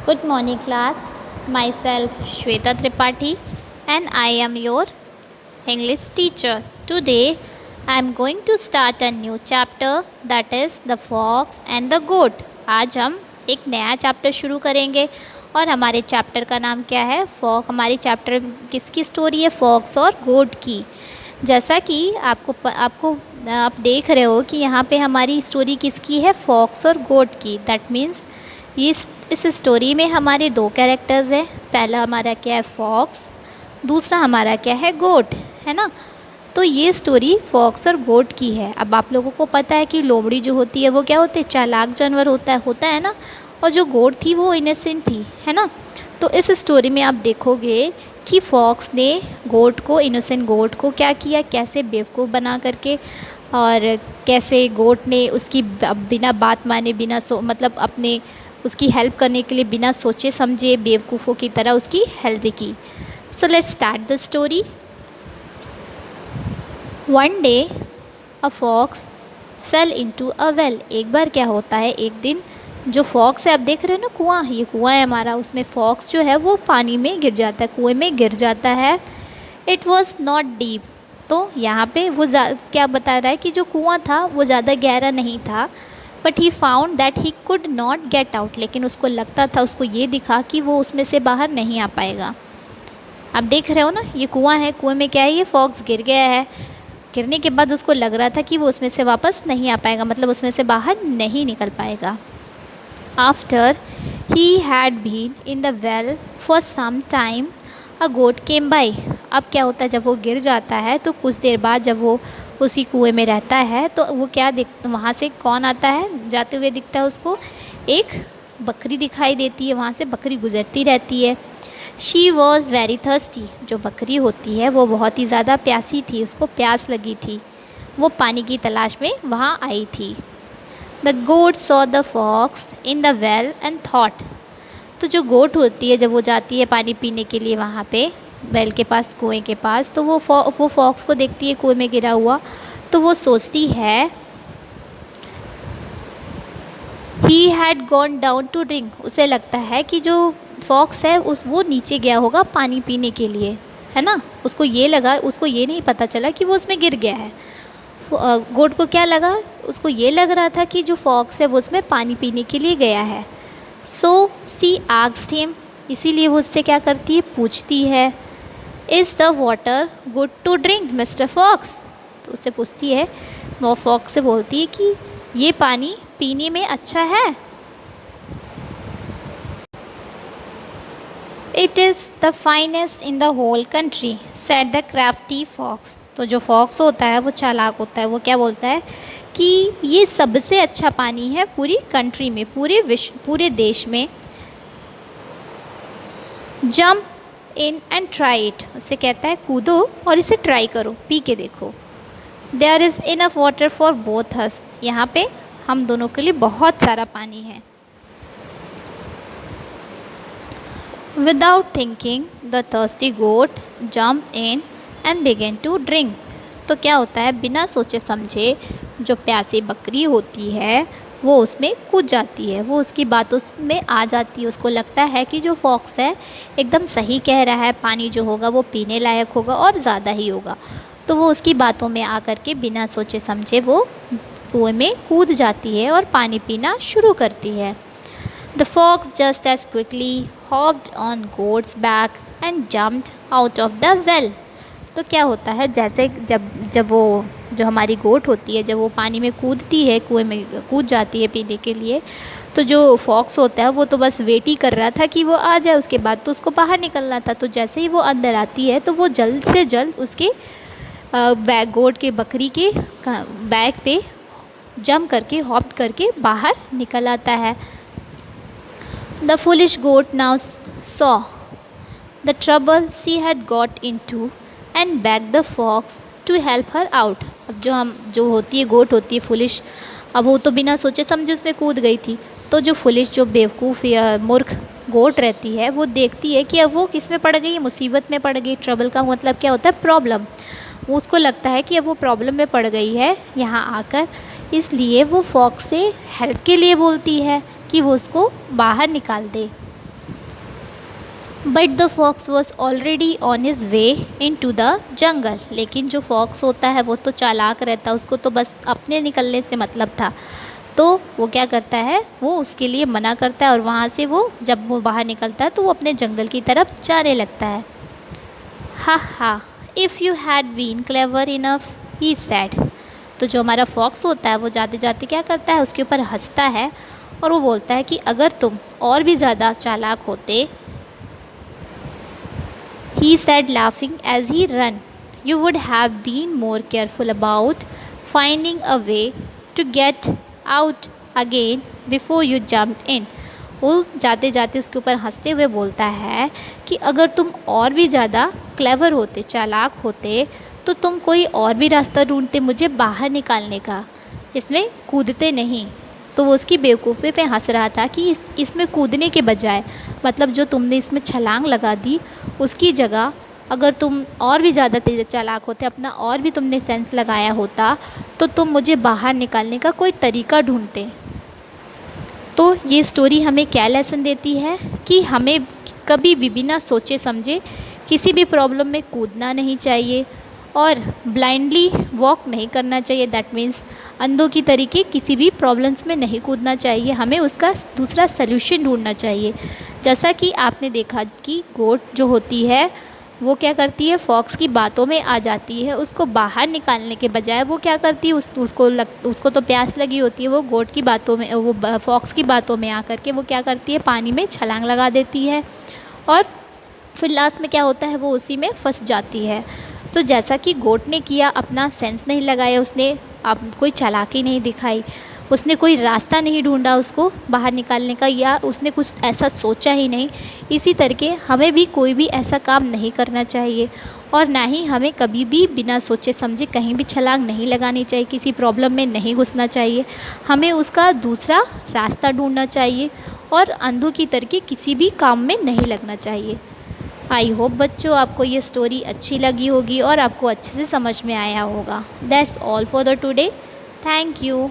Good morning, class. Myself Shweta Tripathi, and I am your English teacher. Today, I am going to start a new chapter, that is the fox and the goat. आज हम एक नया chapter शुरू करेंगे और हमारे chapter का नाम क्या है? फॉक्स। हमारी चैप्टर किसकी स्टोरी है? फॉक्स और गोट की। जैसा कि आप देख रहे हो कि यहाँ पे हमारी स्टोरी किसकी है? फॉक्स और गोट की। दैट मीन्स इस स्टोरी में हमारे दो कैरेक्टर्स हैं। पहला हमारा क्या है? फॉक्स। दूसरा हमारा क्या है? गोट, है ना। तो ये स्टोरी फॉक्स और गोट की है। अब आप लोगों को पता है कि लोमड़ी जो होती है वो क्या होते हैं? चालाक जानवर होता है ना। और जो गोट थी वो इनोसेंट थी, है ना। तो इस स्टोरी में आप देखोगे कि फॉक्स ने इनोसेंट गोट को क्या किया, कैसे बेवकूफ़ बना करके, और कैसे गोट ने उसकी बिना बात माने, मतलब अपने उसकी हेल्प करने के लिए बिना सोचे समझे बेवकूफ़ों की तरह उसकी हेल्प की। So let's start the story. One day a fox fell into a well. एक बार क्या होता है, एक दिन जो फॉक्स है, आप देख रहे हो ना कुआं, ये कुआं है हमारा, उसमें फॉक्स जो है वो पानी में गिर जाता है, कुएं में गिर जाता है। It was not deep. तो यहाँ पे वो क्या बता रहा है कि जो कुआं था वो ज़्यादा गहरा नहीं था। But he found that he could not get out. लेकिन उसको लगता था, उसको ये दिखा कि वो उसमें से बाहर नहीं आ पाएगा। आप देख रहे हो ना, ये कुआं है, कुएं में क्या है? ये फॉक्स गिर गया है। गिरने के बाद उसको लग रहा था कि वो उसमें से वापस नहीं आ पाएगा, मतलब उसमें से बाहर नहीं निकल पाएगा। After he had been in the well for some time a goat came by. अब क्या होता है, जब वो गिर जाता है तो कुछ देर बाद जब वो उसी कुएं में रहता है तो वो क्या वहाँ से कौन आता है जाते हुए दिखता है उसको? एक बकरी दिखाई देती है, वहाँ से बकरी गुजरती रहती है। She was very thirsty. जो बकरी होती है वो बहुत ही ज़्यादा प्यासी थी, उसको प्यास लगी थी, वो पानी की तलाश में वहाँ आई थी। The goat saw the fox in the well and thought. तो जो गोट होती है, जब वो जाती है पानी पीने के लिए वहाँ पे वेल के पास, कुएं के पास, तो वो फॉक्स को देखती है कुएं में गिरा हुआ, तो वो सोचती है he had gone down to drink. उसे लगता है कि जो फॉक्स है वो नीचे गया होगा पानी पीने के लिए, है ना। उसको ये नहीं पता चला कि वो उसमें गिर गया है। गोट को क्या लगा? उसको ये लग रहा था कि जो फॉक्स है वो उसमें पानी पीने के लिए गया है। So she asked him. इसीलिए वो उससे क्या करती है? पूछती है, is the water good to drink Mr fox. तो उससे पूछती है, वो फॉक्स से बोलती है कि ये पानी पीने में अच्छा है। It is the finest in the whole country said the crafty fox. तो जो फॉक्स होता है वो चालाक होता है, वो क्या बोलता है कि ये सबसे अच्छा पानी है पूरी कंट्री में, पूरे देश में। Jump in and try it. उससे कहता है कूदो और इसे ट्राई करो, पी के देखो। There is enough water for both us. यहाँ पे हम दोनों के लिए बहुत सारा पानी है। Without thinking the thirsty goat jump in and began to drink. तो क्या होता है, बिना सोचे समझे जो प्यासी बकरी होती है वो उसमें कूद जाती है, वो उसकी बातों में आ जाती है। उसको लगता है कि जो फॉक्स है एकदम सही कह रहा है, पानी जो होगा वो पीने लायक होगा और ज़्यादा ही होगा। तो वो उसकी बातों में आकर के बिना सोचे समझे वो कुएं में कूद जाती है और पानी पीना शुरू करती है। The fox just as quickly hopped on goat's back and jumped out of the well. तो क्या होता है, जैसे जब वो जो हमारी गोट होती है, जब वो पानी में कूदती है, कुएं में कूद जाती है पीने के लिए, तो जो फॉक्स होता है वो तो बस वेट ही कर रहा था कि वो आ जाए, उसके बाद तो उसको बाहर निकलना था। तो जैसे ही वो अंदर आती है तो वो जल्द से जल्द उसके गोट के बकरी के बैग पे जंप करके, हॉप करके बाहर निकल आता है। The foolish goat now saw the trouble she had got into and begged the fox to help her out. अब जो होती है गोट होती है फुलिश, अब वो तो बिना सोचे समझे उसमें कूद गई थी। तो जो फुलिश, जो बेवकूफ़ या मूर्ख गोट रहती है, वो देखती है कि अब वो किस में पड़ गई, मुसीबत में पड़ गई। ट्रबल का मतलब क्या होता है? प्रॉब्लम। वो उसको लगता है कि अब वो प्रॉब्लम में पड़ गई है यहाँ आकर, इसलिए वो फॉक्स से हेल्प के लिए बोलती है कि वो उसको बाहर निकाल दे। But the fox was already on his way into the jungle. लेकिन जो फॉक्स होता है वो तो चालाक रहता है, उसको तो बस अपने निकलने से मतलब था। तो वो क्या करता है, वो उसके लिए मना करता है और वहाँ से वो जब वो बाहर निकलता है तो वो अपने जंगल की तरफ जाने लगता है। Ha ha, if you had been clever enough, he said. तो जो हमारा फॉक्स होता है वो जाते जाते क्या करता है, उसके ऊपर हंसता है और वो बोलता है कि अगर तुम और भी ज़्यादा चालाक होते, he said laughing as he ran, you would have been more careful about finding a way to get out again before you jumped in। वो जाते जाते उसके ऊपर हंसते हुए बोलता है कि अगर तुम और भी ज़्यादा क्लेवर होते, चालाक होते, तो तुम कोई और भी रास्ता ढूंढते मुझे बाहर निकालने का, इसमें कूदते नहीं। तो वो उसकी बेवकूफ़ी पे हंस रहा था कि इसमें कूदने के बजाय, मतलब जो तुमने इसमें छलांग लगा दी, उसकी जगह अगर तुम और भी ज़्यादा तेज़ चालाक होते, अपना और भी तुमने सेंस लगाया होता, तो तुम मुझे बाहर निकालने का कोई तरीका ढूंढते। तो ये स्टोरी हमें क्या लेसन देती है कि हमें कभी भी बिना सोचे समझे किसी भी प्रॉब्लम में कूदना नहीं चाहिए और ब्लाइंडली वॉक नहीं करना चाहिए। दैट मीन्स अंधों की तरीके किसी भी प्रॉब्लम्स में नहीं कूदना चाहिए, हमें उसका दूसरा सल्यूशन ढूंढना चाहिए। जैसा कि आपने देखा कि गोट जो होती है वो क्या करती है, फॉक्स की बातों में आ जाती है, उसको बाहर निकालने के बजाय वो क्या करती है, उसको तो प्यास लगी होती है, वो गोट की बातों में, वो फॉक्स की बातों में आकर के वो क्या करती है, पानी में छलांग लगा देती है और फिर लास्ट में क्या होता है, वो उसी में फंस जाती है। तो जैसा कि गोट ने किया, अपना सेंस नहीं लगाया, उसने अब कोई चालाकी नहीं दिखाई, उसने कोई रास्ता नहीं ढूंढा उसको बाहर निकालने का, या उसने कुछ ऐसा सोचा ही नहीं। इसी तरीके हमें भी कोई भी ऐसा काम नहीं करना चाहिए और ना ही हमें कभी भी बिना सोचे समझे कहीं भी छलांग नहीं लगानी चाहिए, किसी प्रॉब्लम में नहीं घुसना चाहिए, हमें उसका दूसरा रास्ता ढूंढना चाहिए और अंधों की तरीके किसी भी काम में नहीं लगना चाहिए। आई होप बच्चों आपको ये स्टोरी अच्छी लगी होगी और आपको अच्छे से समझ में आया होगा। That's all for the today. Thank you.